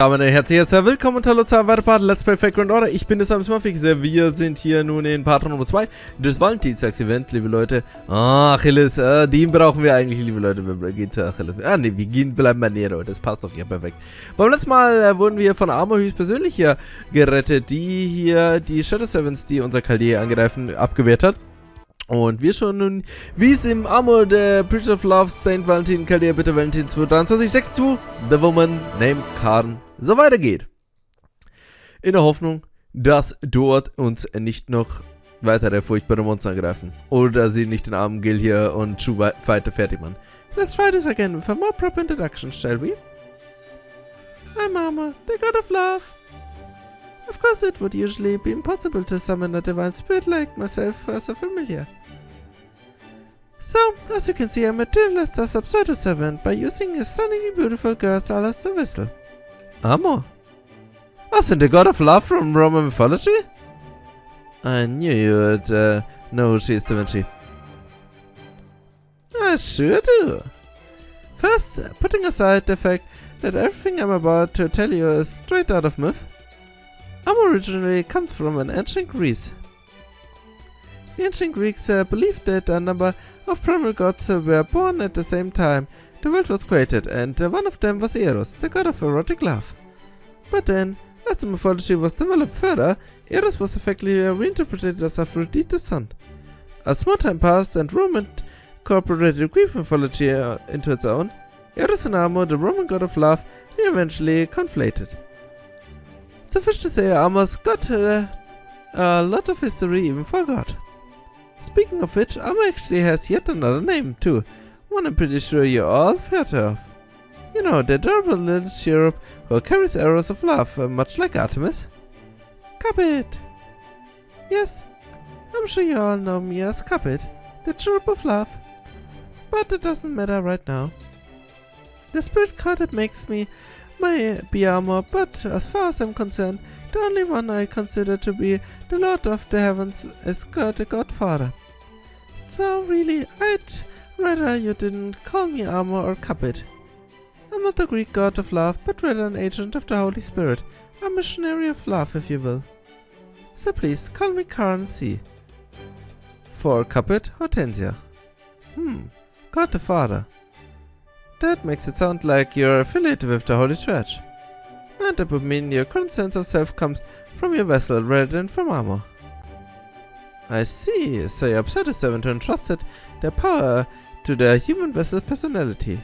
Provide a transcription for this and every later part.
Meine herzlich willkommen und hallo zu einem weiteren Part Let's Play Fake Grand Order. Ich bin der Muffix. Wir sind hier nun in Part Nummer 2 des Valentinstags-Event, liebe Leute. Achilles, den brauchen wir eigentlich, liebe Leute. Wir gehen zu Achilles. Ne, bleiben bei Nero. Das passt doch hier perfekt. Beim letzten Mal wurden wir von Amor höchstpersönlich hier gerettet, die hier die Shadow Servants, die unser Chaldea angreifen, abgewehrt hat. Und wir schon nun, wie es im Amor der Priesters of Love, Saint Valentine, Chaldea, bitte Valentine 223, zu The Woman named Karen so weitergeht. In der Hoffnung, dass dort uns nicht noch weitere furchtbare Monster angreifen. Oder sie nicht den armen Gil hier und Schuh weiter fertig machen. Let's try this again with a more proper introduction, shall we? I'm Amor, the god of love. Of course it would usually be impossible to summon a divine spirit like myself as a familiar. So, as you can see, I materialized as Abenteuer servant by using a stunningly beautiful girl as a vessel. Amor? Wasn't the god of love from Roman mythology? I knew you would know who she is, didn't she? I sure do. First, putting aside the fact that everything I'm about to tell you is straight out of myth, Amor originally comes from an ancient Greece. The ancient Greeks believed that a number of primal gods were born at the same time the world was created, and one of them was Eros, the god of erotic love. But then, as the mythology was developed further, Eros was effectively reinterpreted as Aphrodite the sun. As more time passed and Roman incorporated Greek mythology into its own, Eros and Amor, the Roman god of love, were eventually conflated. Suffice to say, Amor's got a lot of history even for God. Speaking of which, Amor actually has yet another name too, one I'm pretty sure you all heard of. You know, the adorable little cherub who carries arrows of love, much like Artemis. Cupid! Yes, I'm sure you all know me as Cupid, the cherub of love. But it doesn't matter right now. The spirit card that makes me may be Amor, but as far as I'm concerned, the only one I consider to be the Lord of the Heavens is God the Godfather. So really, I'd rather you didn't call me Amor or Cupid. I'm not the Greek god of love, but rather an agent of the Holy Spirit, a missionary of love, if you will. So please, call me Karen C. For Cupid, Hortensia. God the Father. That makes it sound like you're affiliated with the Holy Church. And that would mean your current sense of self comes from your vessel rather than from Amor. I see, so you're Abenteuer servant who entrusted their power to the human vessel's personality.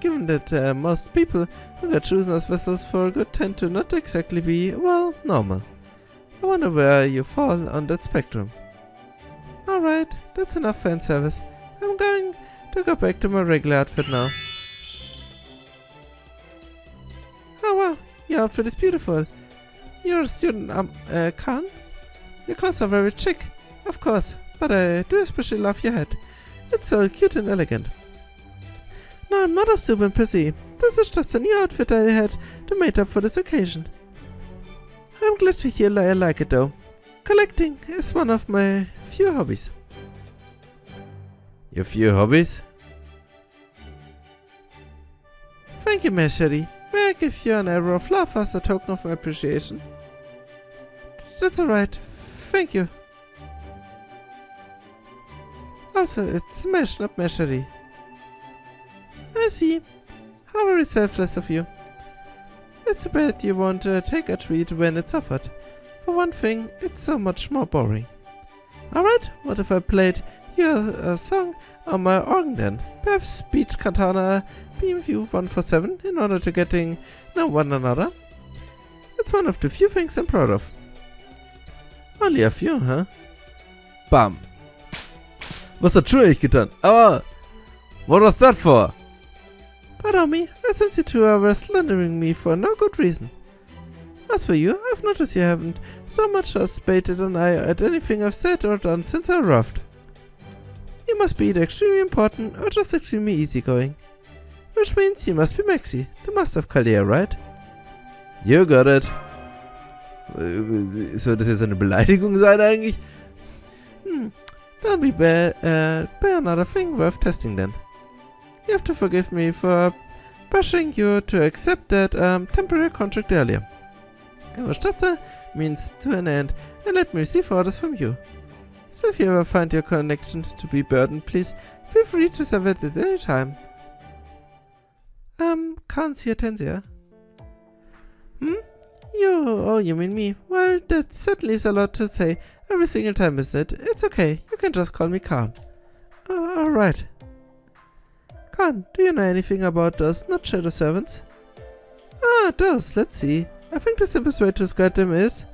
Given that most people who get chosen as vessels for good tend to not exactly be, well, normal. I wonder where you fall on that spectrum. Alright, that's enough fan service. I'm going to go back to my regular outfit now. Oh wow, your outfit is beautiful. You're a student, Khan? Your clothes are very chic, of course, but I do especially love your hat. It's so cute and elegant. No, I'm not a stupid pussy. This is just a new outfit I had to make up for this occasion. I'm glad to hear I like it though. Collecting is one of my few hobbies. Your few hobbies? Thank you, Mesheri. May I give you an arrow of love as a token of my appreciation? That's alright. Thank you. Also, it's Mesh, not Mesheri. I see. How very selfless of you. It's a bad you won't take a treat when it's offered. For one thing, it's so much more boring. Alright, what if I played you a song on my organ then? Perhaps Beach Katana Beam View 147 in order to getting know one another? It's one of the few things I'm proud of. Only a few, huh? Bam. Was hat Schuhe ich getan? Aber what was that for? Pardon me, I sense you two were slandering me for no good reason. As for you, I've noticed you haven't so much as baited an eye at anything I've said or done since I arrived. You must be either extremely important or just extremely easygoing. Which means you must be Maxi, the Master of Chaldea, right? You got it. Soll das jetzt eine Beleidigung sein eigentlich? That'll be another thing worth testing then. You have to forgive me for pressuring you to accept that temporary contract earlier. Überstatte means to an end and let me receive orders from you. So if you ever find your connection to be burdened, please feel free to serve it at any time. Can't see attention. You mean me? Well, that certainly is a lot to say every single time, isn't it? It's okay, you can just call me Khan. Alright. Khan, do you know anything about those not shadow servants? Those, let's see. I think the simplest way to describe them is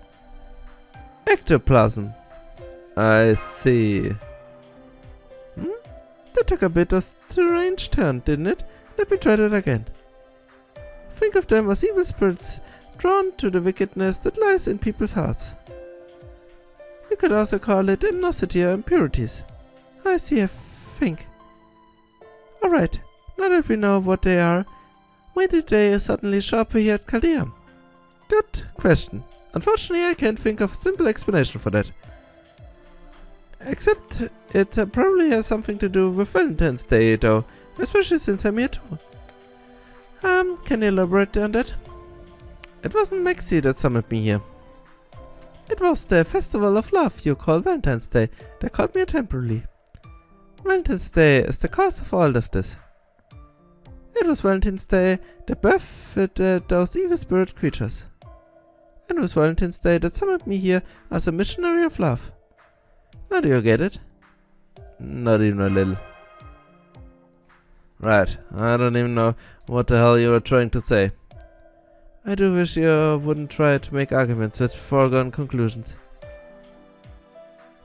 ectoplasm. I see. That took a bit of a strange turn, didn't it? Let me try that again. Think of them as evil spirits drawn to the wickedness that lies in people's hearts. You could also call it amnosity or impurities. I see, I think. Alright, now that we know what they are, why did they suddenly show up here at Chaldea? Good question. Unfortunately, I can't think of a simple explanation for that. Except it probably has something to do with Valentine's Day, though, especially since I'm here too. Can you elaborate on that? It wasn't Maxie that summoned me here. It was the festival of love you call Valentine's Day that called me temporarily. Valentine's Day is the cause of all of this. It was Valentine's Day that birthed those evil spirit creatures. And it was Valentine's Day that summoned me here as a missionary of love. Now do you get it? Not even a little. Right, I don't even know what the hell you were trying to say. I do wish you wouldn't try to make arguments with foregone conclusions.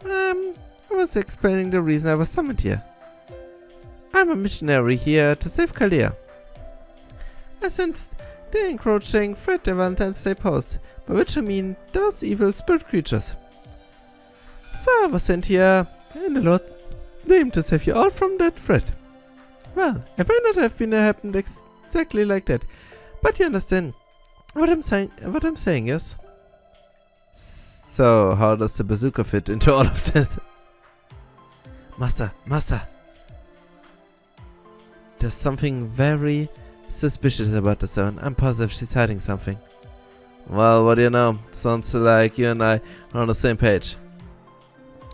I was explaining the reason I was summoned here. I'm a missionary here to save Chaldea. I sensed the encroaching threat the Valentine's Day posed, by which I mean those evil spirit creatures. So I was sent here in the Lord's name to save you all from that threat. Well, it may not have been happened exactly like that, but you understand what I'm saying, yes? So, how does the bazooka fit into all of this? Master. There's something very suspicious about the zone. I'm positive she's hiding something. Well, what do you know? Sounds like you and I are on the same page.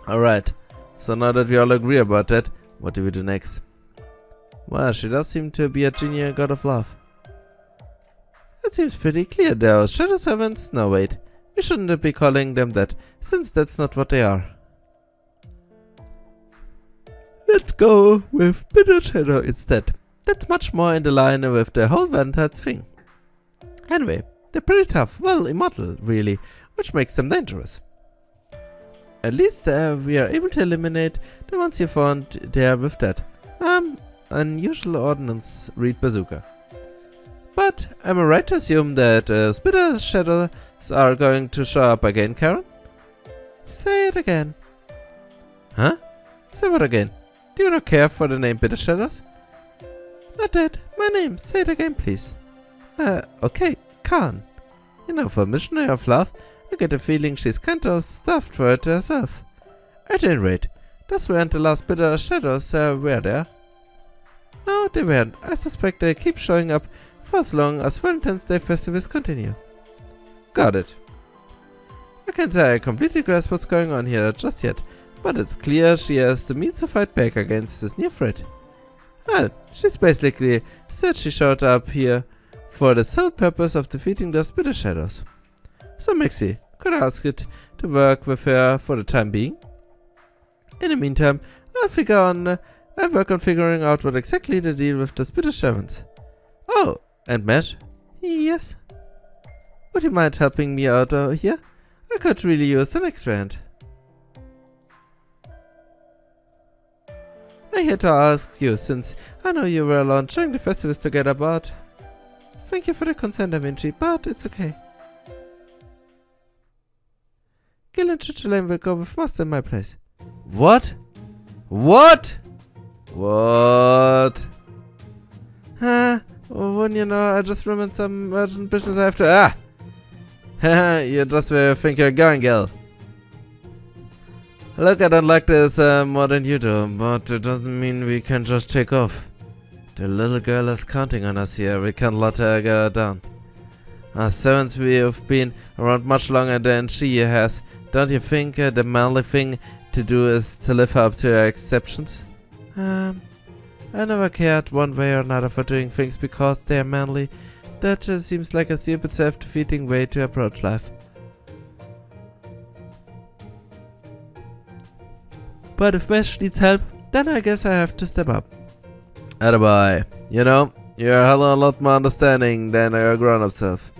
Alright, so now that we all agree about that, what do we do next? Well, she does seem to be a genius god of love. It seems pretty clear though. Shadow servants? No wait, we shouldn't be calling them that, since that's not what they are. Let's go with bitter shadow instead. That's much more in the line with the whole Valentine's thing. Anyway, they're pretty tough, well, immortal really, which makes them dangerous. At least we are able to eliminate the ones you found there with that unusual ordnance, read bazooka. But am I right to assume that bitter shadows are going to show up again, Karen? Say it again. Huh? Say what again? Do you not care for the name bitter shadows? Not that. My name. Say it again, please. Okay, Khan. You know, for a missionary of love, I get the feeling she's kind of stuffed for it herself. At any rate, those weren't the last bitter shadows were there. No, they weren't. I suspect they keep showing up for as long as Valentine's Day festivals continue. Got it. I can't say I completely grasp what's going on here just yet, but it's clear she has the means to fight back against this new threat. Well, she's basically said she showed up here for the sole purpose of defeating those bitter shadows. So Maxie, could I ask it to work with her for the time being? In the meantime, I'll work on figuring out what exactly the deal with those bitter servants. Oh, and Matt? Yes? Would you mind helping me out here? I could really use an extra hand. I had to ask you since I know you were alone during the festivals together, but... Thank you for the consent, Da Vinci, but it's okay. Gil and Chichelane will go with Master in my place. What? What? What? Wouldn't you know, I just remembered some urgent business I have to... Haha, you just think you're going, Gil. Look, I don't like this more than you do, but it doesn't mean we can just take off. The little girl is counting on us here. We can't let her go down. As servants, we have been around much longer than she has. Don't you think the manly thing to do is to live up to her exceptions? I never cared one way or another for doing things because they are manly. That just seems like a stupid self-defeating way to approach life. But if Mesh needs help, then I guess I have to step up. Attaboy. You know, you're a hell of a lot more understanding than your grown-up self.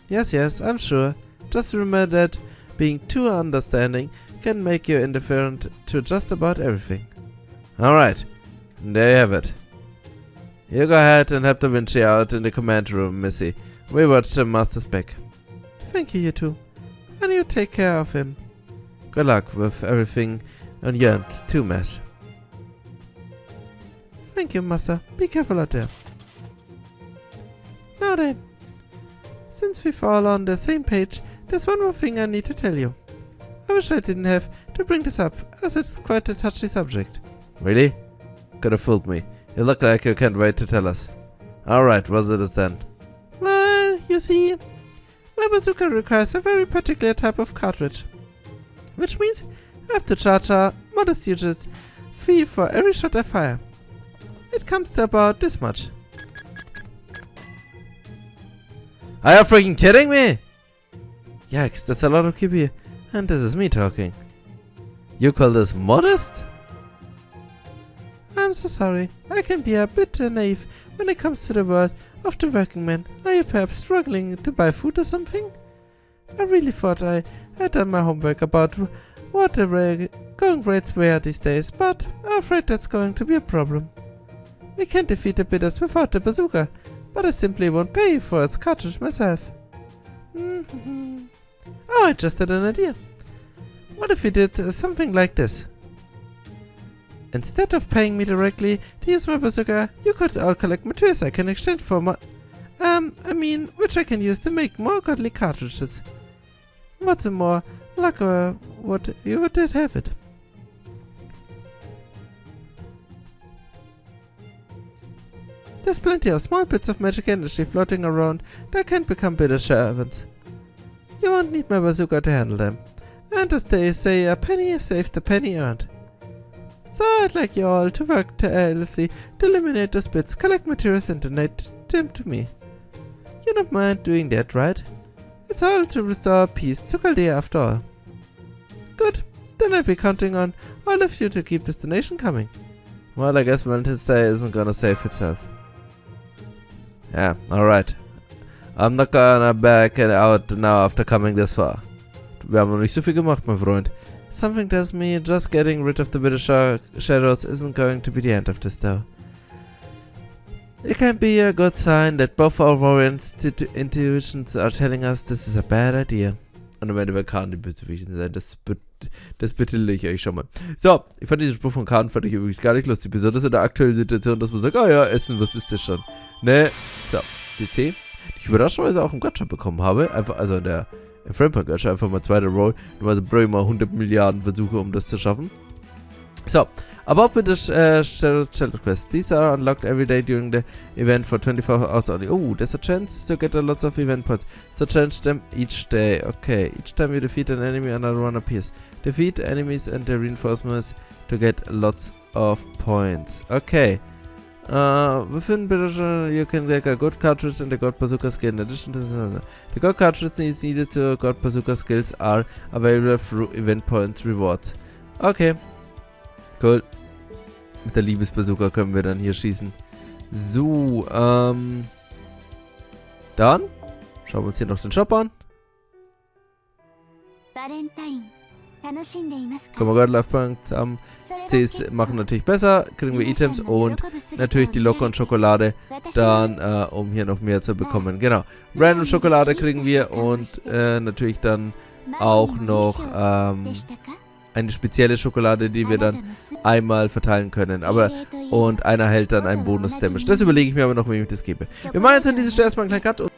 Yes, I'm sure. Just remember that being too understanding can make you indifferent to just about everything. Alright, there you have it. You go ahead and help Da Vinci out in the command room, Missy. We watch the master's back. Thank you, you two. And you take care of him. Good luck with everything on your end, too, Mesh. Thank you, Master. Be careful out there. Now then, since we're all on the same page, there's one more thing I need to tell you. I wish I didn't have to bring this up, as it's quite a touchy subject. Really? Could have fooled me. You look like you can't wait to tell us. Alright, what's it then? Well, you see, my bazooka requires a very particular type of cartridge. Which means I have to charge a modest usage fee for every shot I fire. It comes to about this much. Are you freaking kidding me? Yikes, that's a lot of QB. And this is me talking. You call this modest? I'm so sorry. I can be a bit naive when it comes to the world of the working man. Are you perhaps struggling to buy food or something? I really thought I had done my homework about what the going rates were these days, but I'm afraid that's going to be a problem. We can defeat the bidders without the bazooka, but I simply won't pay for its cartridge myself. Oh, I just had an idea. What if we did something like this? Instead of paying me directly to use my bazooka, you could all collect materials I can exchange for which I can use to make more godly cartridges. What's more, luck what you did have it. There's plenty of small bits of magic energy floating around that can become bitter servants. You won't need my bazooka to handle them. And as they say, a penny saved, a penny earned. So I'd like you all to work tirelessly to eliminate those bits, collect materials and donate them to me. You don't mind doing that, right? It's all to restore peace to Chaldea after all. Good, then I'll be counting on all of you to keep this donation coming. Well, I guess Valentine's Day isn't gonna save itself. Yeah, alright. I'm not gonna back it out now after coming this far. Wir haben noch nicht so viel gemacht, mein Freund. Something tells me just getting rid of the bitter shadows isn't going to be the end of this though. It can be a good sign that both our warriors' intuitions are telling us this is a bad idea. Und am Ende wird Khan die Bösewichten sein. Das betitele ich euch schon mal. So, ich fand diesen Spruch von Khan fand ich übrigens gar nicht lustig. Besonders in der aktuellen Situation, dass man sagt, oh ja, Essen, was ist das schon? Ne, so, DC. Die ich überraschenderweise auch im Gacha bekommen habe. Einfach, also im Framepark Gacha, einfach mal zweiter Roll. Normalerweise brauche ich mal 100 Milliarden Versuche, um das zu schaffen. So, about with the Sherlock quest. These are unlocked every day during the event for 24 hours only. Oh, there's a chance to get lots of event points. So change them each day. Okay, each time you defeat an enemy, another one appears. Defeat enemies and their reinforcements to get lots of points. Okay. Within Beryl, you can get a God cartridge and a God bazooka skill. In addition to the God cartridge needed to God bazooka skills are available through event points rewards. Okay. Cool. Mit der Liebesbazooka können wir dann hier schießen. So, dann schauen wir uns hier noch den Shop an. Valentine. Können wir gerade Live-Punkt haben. Cs machen natürlich besser. Kriegen wir Items und natürlich die Locke und Schokolade. Dann, um hier noch mehr zu bekommen. Genau. Random Schokolade kriegen wir und natürlich dann auch noch eine spezielle Schokolade, die wir dann einmal verteilen können. Und einer hält dann einen Bonus-Damage. Das überlege ich mir aber noch, wem ich das gebe. Wir machen jetzt an dieser Stelle erstmal einen kleinen Cut.